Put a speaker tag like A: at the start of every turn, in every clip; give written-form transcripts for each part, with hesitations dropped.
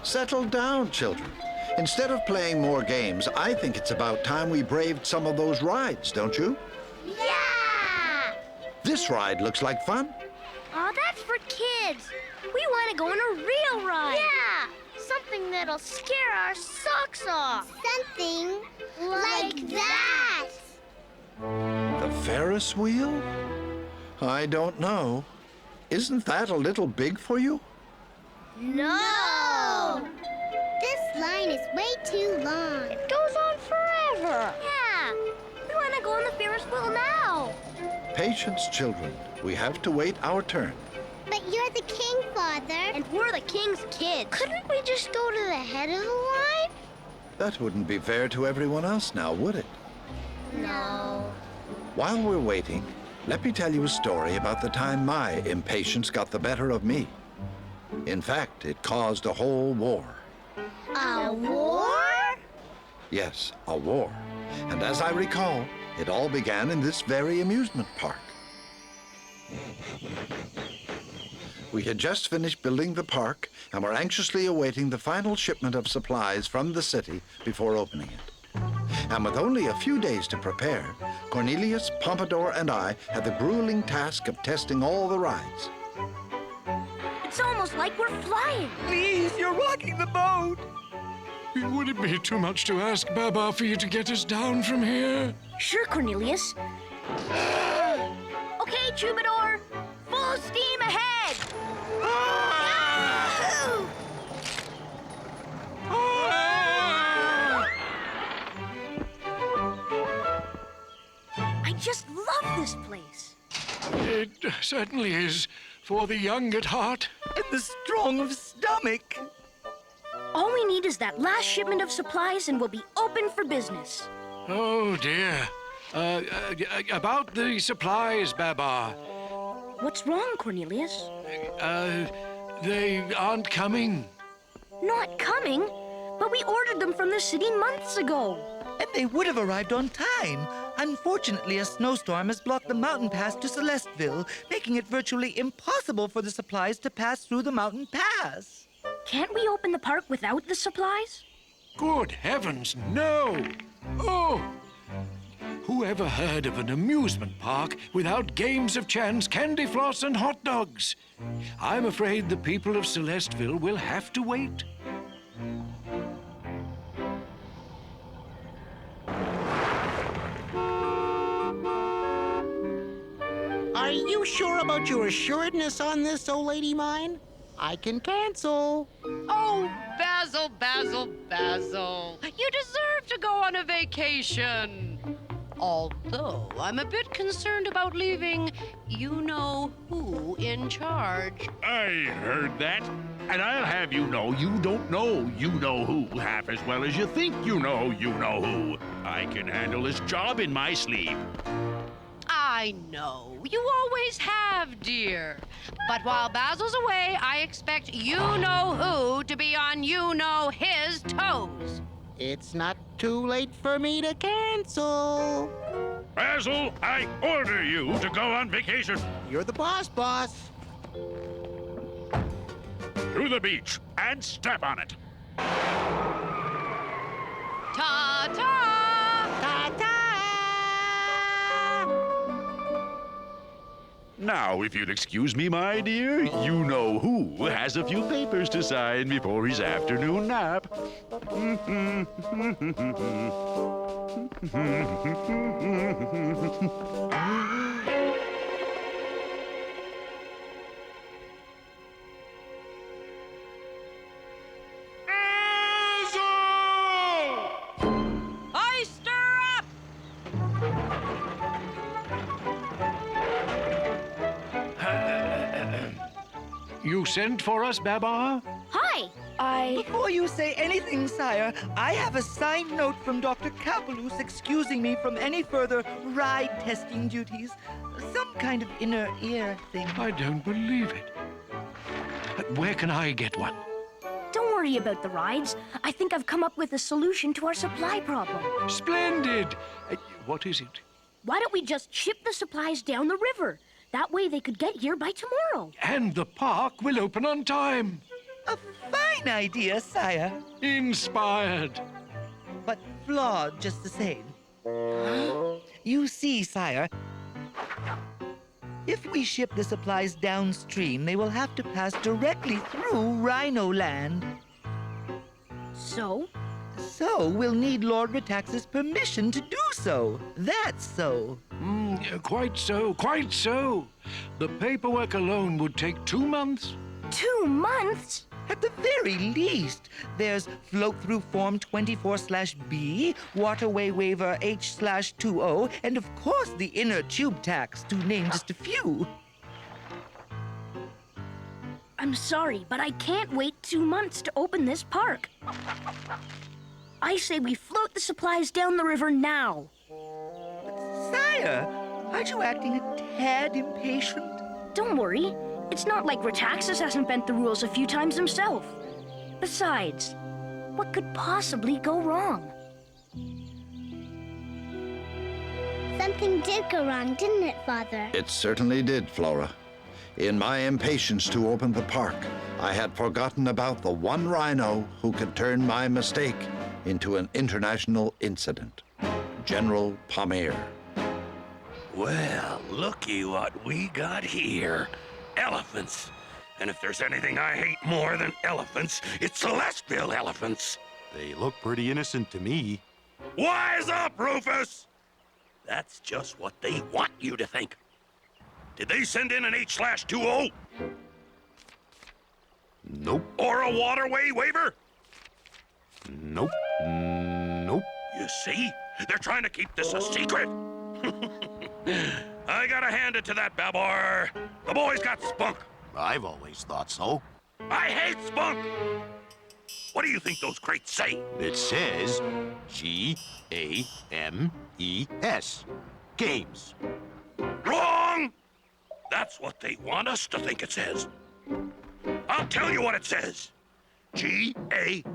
A: Settle down, children. Instead of playing more games, I think it's about time we braved some of those rides, don't you?
B: Yeah!
A: This ride looks like fun.
B: Oh, that's for kids. We want to go on a real ride. Yeah! Something that'll scare our socks off. Something like that.
A: The Ferris wheel? I don't know. Isn't that a little big for you?
B: No! This line is way too long. It goes on forever. Yeah. We want to go on the Ferris wheel now.
A: Patience, children. We have to wait our turn.
B: But you're the king, Father. And we're the king's kids. Couldn't we just go to the head of the line?
A: That wouldn't be fair to everyone else now, would it?
B: No.
A: While we're waiting, let me tell you a story about the time my impatience got the better of me. In fact, it caused a whole war.
B: A war?
A: Yes, a war. And as I recall, it all began in this very amusement park. We had just finished building the park and were anxiously awaiting the final shipment of supplies from the city before opening it. And with only a few days to prepare, Cornelius, Pompadour, and I had the grueling task of testing all the rides.
B: It's almost like we're flying.
C: Please, you're rocking the boat.
D: Would it be too much to ask, Babar, for you to get us down from here?
B: Sure, Cornelius. Okay, Troubadour. Full steam ahead. I just love this place.
D: It certainly is, for the young at heart.
C: And the strong of stomach.
B: All we need is that last shipment of supplies and we'll be open for business.
D: Oh, dear. About the supplies, Babar.
B: What's wrong, Cornelius?
D: They aren't coming.
B: Not coming? But we ordered them from the city months ago.
C: And they would have arrived on time. Unfortunately, a snowstorm has blocked the mountain pass to Celesteville, making it virtually impossible for the supplies to pass through the mountain pass.
B: Can't we open the park without the supplies?
D: Good heavens, no! Oh! Whoever heard of an amusement park without games of chance, candy floss, and hot dogs? I'm afraid the people of Celesteville will have to wait.
E: Are you sure about your assuredness on this, old lady mine? I can cancel.
F: Oh, Basil, Basil, Basil. You deserve to go on a vacation. Although I'm a bit concerned about leaving you-know-who in charge.
G: I heard that. And I'll have you know you don't know you-know-who half as well as you think you know you-know-who. I can handle this job in my sleep.
F: I know. You always have, dear. But while Basil's away, I expect you-know-who to be on you-know-his toes.
E: It's not too late for me to cancel.
G: Basil, I order you to go on vacation.
E: You're the boss.
G: To the beach and step on it.
F: Ta-ta!
E: Ta-ta!
G: Now, if you'll excuse me, my dear, you-know-who has a few papers to sign before his afternoon nap.
D: You sent for us, Babar?
B: Hi.
C: Before you say anything, sire, I have a signed note from Dr. Cavaloose excusing me from any further ride testing duties. Some kind of inner ear thing.
D: I don't believe it. Where can I get one?
B: Don't worry about the rides. I think I've come up with a solution to our supply problem.
D: Splendid! What is it?
B: Why don't we just ship the supplies down the river? That way they could get here by tomorrow.
D: And the park will open on time.
C: A fine fine idea, sire.
D: Inspired.
C: But flawed just the same. You see, sire, if we ship the supplies downstream, they will have to pass directly through Rhinoland.
B: So?
C: So we'll need Lord Rataxes' permission to do so. That's so.
D: Quite so, quite so. The paperwork alone would take 2 months.
B: 2 months?
C: At the very least, there's float-through form 24/B, waterway waiver H/20, and of course the inner tube tax, to name just a few.
B: I'm sorry, but I can't wait 2 months to open this park. I say we float the supplies down the river now.
C: Sire, aren't you acting a tad impatient?
B: Don't worry. It's not like Rataxes hasn't bent the rules a few times himself. Besides, what could possibly go wrong?
H: Something did go wrong, didn't it, Father?
A: It certainly did, Flora. In my impatience to open the park, I had forgotten about the one rhino who could turn my mistake into an international incident. General Palmer.
I: Well, looky what we got here. Elephants. And if there's anything I hate more than elephants, it's Celesteville elephants.
J: They look pretty innocent to me.
I: Wise up, Rufus! That's just what they want you to think. Did they send in an H/20?
J: Nope.
I: Or a waterway waiver?
J: Nope. Nope.
I: You see? They're trying to keep this a secret. I gotta hand it to that Babar. The boy's got spunk.
J: I've always thought so.
I: I hate spunk! What do you think those crates say?
J: It says G-A-M-E-S. Games.
I: Wrong! That's what they want us to think it says. I'll tell you what it says. G-A-M-E-S.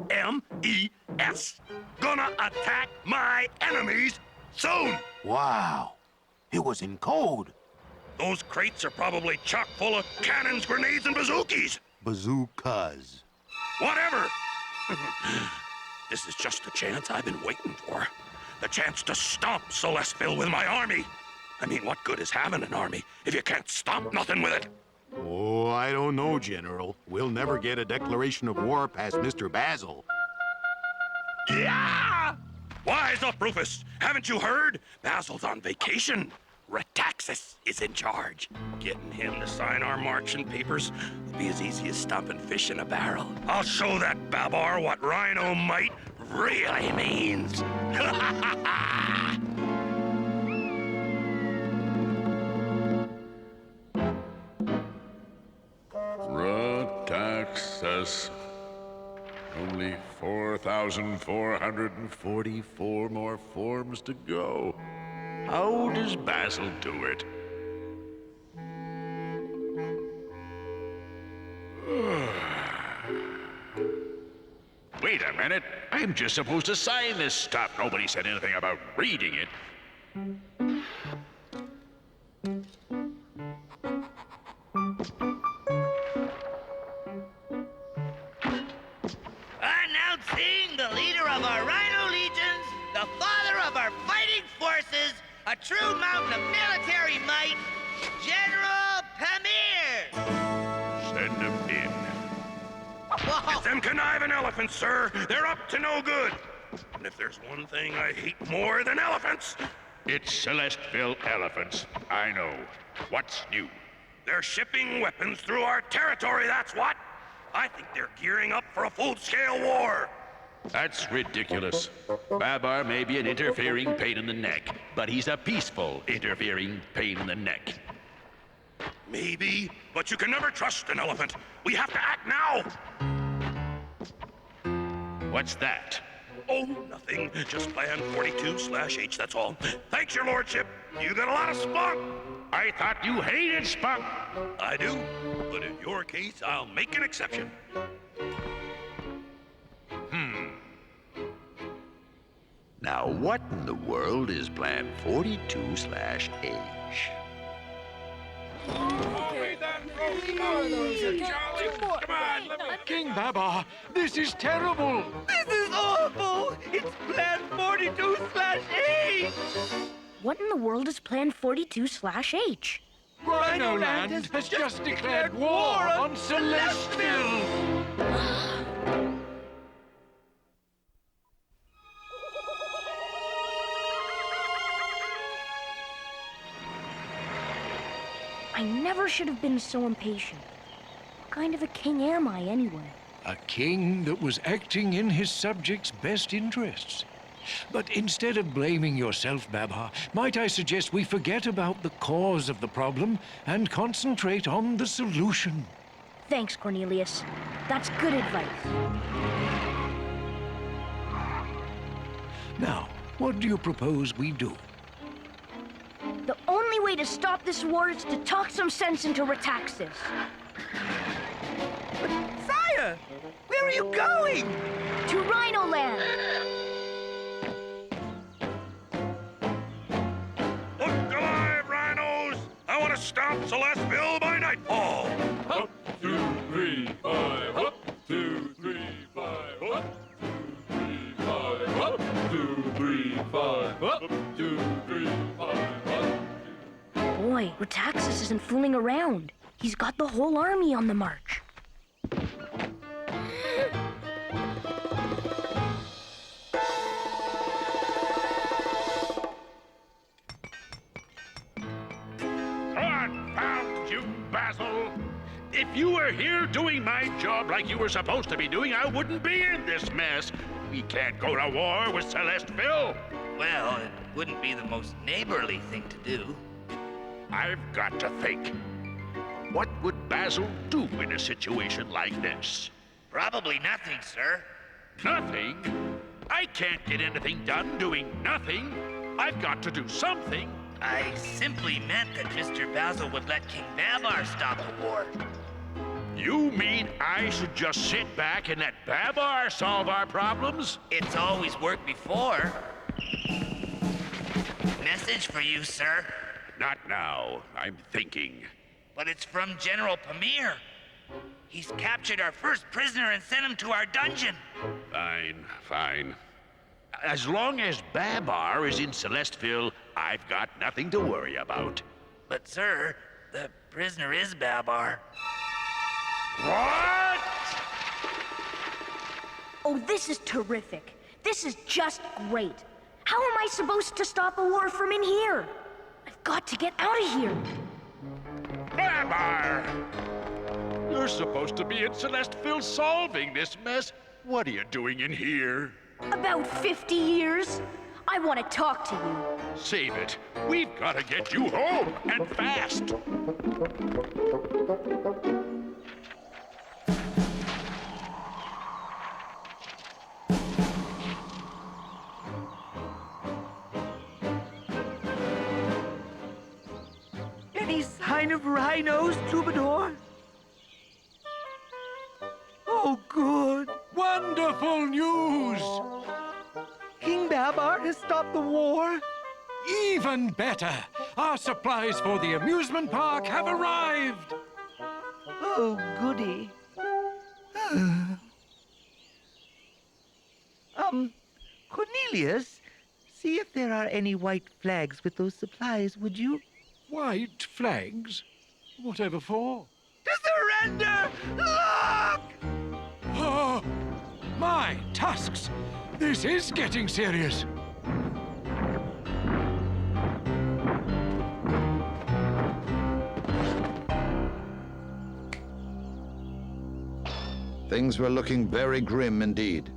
I: Gonna attack my enemies soon!
J: Wow. It was in code.
I: Those crates are probably chock full of cannons, grenades, and bazookies.
J: Bazookas.
I: Whatever. This is just the chance I've been waiting for. The chance to stomp Celesteville with my army. I mean, what good is having an army if you can't stomp nothing with it?
J: Oh, I don't know, General. We'll never get a declaration of war past Mr. Basil.
I: Yeah! Wise up, Rufus. Haven't you heard? Basil's on vacation. Rataxes is in charge. Getting him to sign our marching papers will be as easy as stomping fish in a barrel. I'll show that Babar what Rhino might really means.
G: Rataxes. Only 4,444 more forms to go. How does Basil do it? Wait a minute. I'm just supposed to sign this stuff. Nobody said anything about reading it.
K: Announcing the leader of our Rhino legions, the father of our fighting forces, a true mountain of military might, General Palmer!
G: Send him in.
K: Whoa.
I: It's them conniving elephants, sir. They're up to no good. And if there's one thing I hate more than elephants,
G: It's Celesteville elephants. I know. What's new?
I: they're shipping weapons through our territory, that's what. I think they're gearing up for a full-scale war.
G: That's ridiculous. Babar may be an interfering pain in the neck, but he's a peaceful interfering pain in the neck.
I: Maybe, but you can never trust an elephant. We have to act now.
G: What's that?
I: Oh, nothing. Just plan 42/H, that's all. Thanks, your lordship. You got a lot of spunk.
G: I thought you hated spunk.
I: I do, but in your case, I'll make an exception.
L: Now, what in the world is Plan 42/H?
D: King Babar, this is terrible.
C: This is awful! It's Plan 42/H!
B: What in the world is Plan 42/H?
D: Rhinoland has just declared war on Celesteville.
B: I never should have been so impatient. What kind of a king am I, anyway?
D: A king that was acting in his subjects' best interests. But instead of blaming yourself, Babar, might I suggest we forget about the cause of the problem and concentrate on the solution?
B: Thanks, Cornelius. That's good advice.
D: Now, what do you propose we do?
B: The only way to stop this war is to talk some sense into Rataxes.
C: Sire! Where are you going?
B: To Rhinoland!
I: Look alive, Rhinos! I want to stomp Celesteville by nightfall!
M: Up, 2, 3, 5, up, 2, 3, 5, up, 2, 3, 5, up, 2, 3, 5, up, 2, 3, 5, up.
B: Boy, Rataxes isn't fooling around. He's got the whole army on the march.
G: Confound you, Basil! If you were here doing my job like you were supposed to be doing, I wouldn't be in this mess. We can't go to war with Celesteville.
K: Well, it wouldn't be the most neighborly thing to do.
G: I've got to think. What would Basil do in a situation like this?
K: Probably nothing, sir.
G: Nothing? I can't get anything done doing nothing. I've got to do something.
K: I simply meant that Mr. Basil would let King Babar stop the war.
G: You mean I should just sit back and let Babar solve our problems?
K: It's always worked before. Message for you, sir.
G: Not now. I'm thinking.
K: But it's from General Pamir. He's captured our first prisoner and sent him to our dungeon.
G: Fine, fine. As long as Babar is in Celesteville, I've got nothing to worry about.
K: But, sir, the prisoner is Babar.
G: What?
B: Oh, this is terrific. This is just great. How am I supposed to stop a war from in here? I've got to get out of here.
G: Babar! You're supposed to be in Celesteville solving this mess. What are you doing in here?
B: About 50 years. I want to talk to you.
G: Save it. We've got to get you home, and fast.
C: Any sign of Rhinos, Troubadour? Oh, good.
D: Wonderful news!
C: King Babar has stopped the war.
D: Even better! Our supplies for the amusement park have arrived!
C: Oh, goody. Cornelius, see if there are any white flags with those supplies, would you?
D: White flags? Whatever for?
C: To surrender! Look!
D: Oh, my tusks! This is getting serious.
A: Things were looking very grim indeed.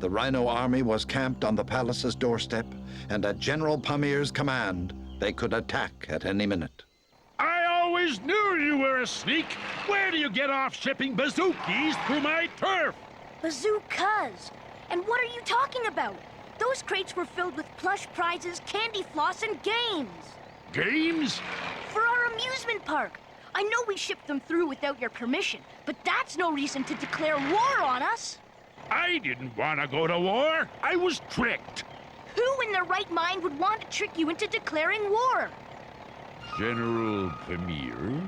A: The Rhino army was camped on the palace's doorstep, and at General Pamir's command, they could attack at any minute.
G: I always knew you were a sneak. Where do you get off shipping bazookies through my turf?
B: Bazookas! And what are you talking about? Those crates were filled with plush prizes, candy floss, and games.
G: Games?
B: For our amusement park. I know we shipped them through without your permission, but that's no reason to declare war on us.
G: I didn't want to go to war. I was tricked.
B: Who in their right mind would want to trick you into declaring war?
G: General Pamir?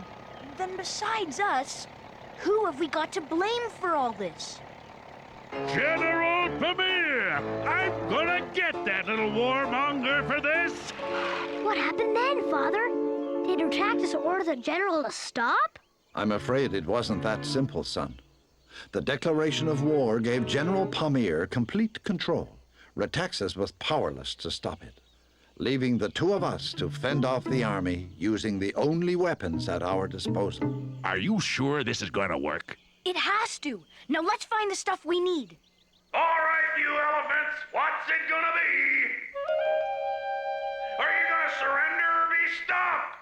B: Then besides us, who have we got to blame for all this?
G: General Pamir! I'm gonna get that little warmonger for this!
B: What happened then, Father? Did Rataxes order the general to stop?
A: I'm afraid it wasn't that simple, son. The declaration of war gave General Pamir complete control. Rataxes was powerless to stop it, leaving the two of us to fend off the army using the only weapons at our disposal.
G: Are you sure this is gonna work?
B: It has to. Now let's find the stuff we need.
I: All right, you elephants, what's it gonna be? Are you gonna surrender or be stopped?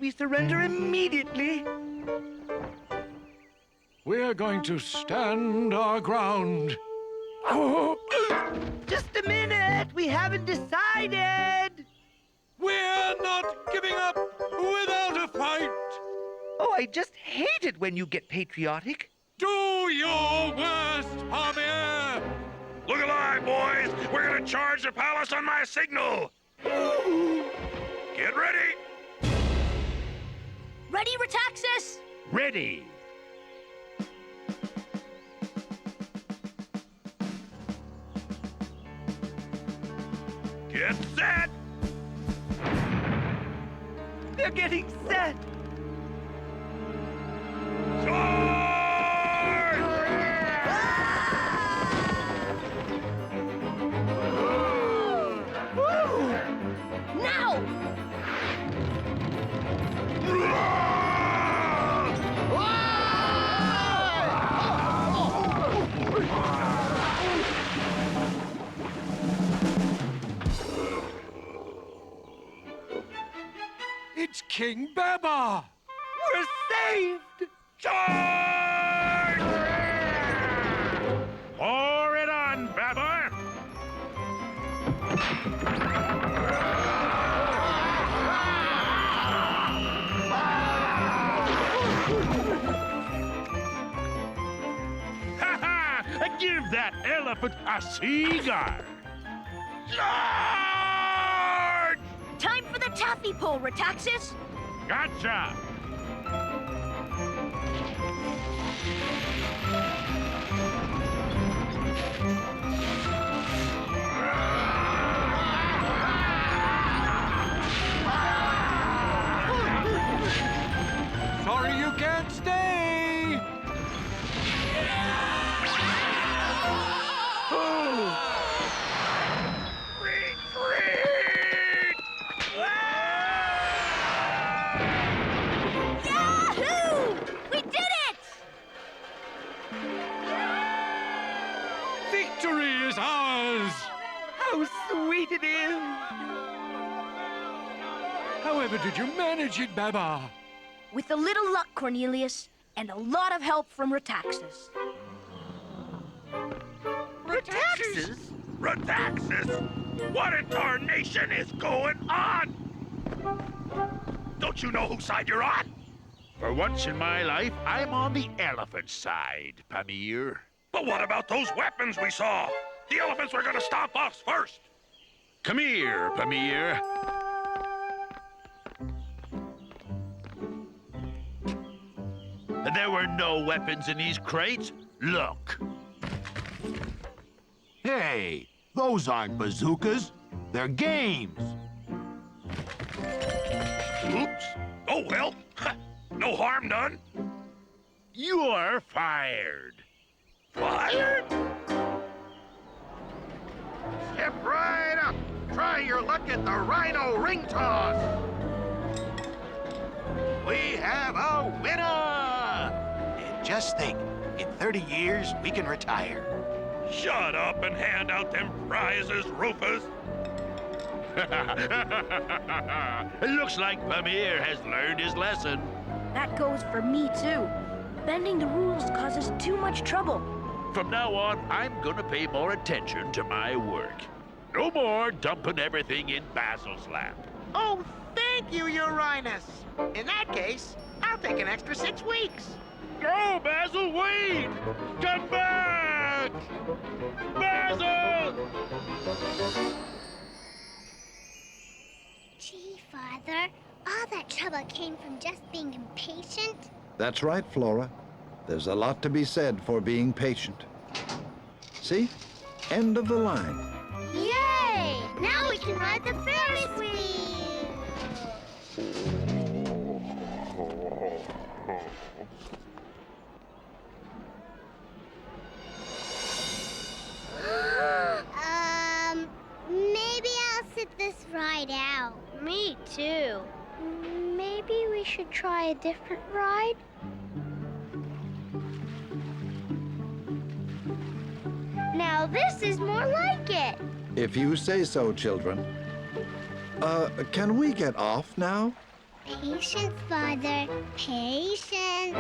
C: We surrender immediately.
D: We're going to stand our ground. Oh,
C: Just a minute. We haven't decided.
D: we're not giving up without a fight.
C: Oh, I just hate it when you get patriotic.
D: Do your worst, Pamir.
I: Look alive, boys! We're gonna charge the palace on my signal! Get ready!
B: Ready, Rataxes?
G: Ready!
I: Get set!
C: They're getting set.
B: Now!
D: It's King Babar.
C: We're saved.
I: Charge! Pour it on, Babar! Ha ha! Give that elephant a cigar! Charge!
B: Time for the taffy pull, Rataxes.
I: Gotcha!
D: Sorry you can't stay.
I: Retreat!
B: Yahoo! We did it!
D: Victory is ours.
C: How sweet it is.
D: However did you manage it, Babar?
B: With a little luck, Cornelius, and a lot of help from Rataxes.
C: Rataxes?
I: Rataxes? What in tarnation is going on? Don't you know whose side you're on?
G: For once in my life, I'm on the elephant side, Pamir.
I: But what about those weapons we saw? The elephants were gonna stop us first.
G: Come here, Pamir. There were no weapons in these crates. Look.
J: Hey, those aren't bazookas. They're games.
I: Oops. Oh, well. No harm done.
G: You're fired.
I: Fired?
J: Step right up. Try your luck at the Rhino ring toss. We have a winner! And just think, in 30 years, we can retire.
I: Shut up and hand out them prizes, Rufus.
G: Looks like Pamir has learned his lesson.
B: That goes for me, too. Bending the rules causes too much trouble.
G: From now on, I'm gonna pay more attention to my work. No more dumping everything in Basil's lap.
E: Oh, thank you, Uranus. In that case, I'll take an extra 6 weeks.
G: No, Basil, wait! Come back! Basil!
H: Gee, Father, all that trouble came from just being impatient?
A: That's right, Flora. There's a lot to be said for being patient. See? End of the line.
B: Yay! Now we can ride the Ferris wheel.
H: Maybe I'll sit this ride out.
B: Me too. Maybe we should try a different ride? Now this is more like it.
A: If you say so, children. Can we get off now?
H: Patience, Father. Patience.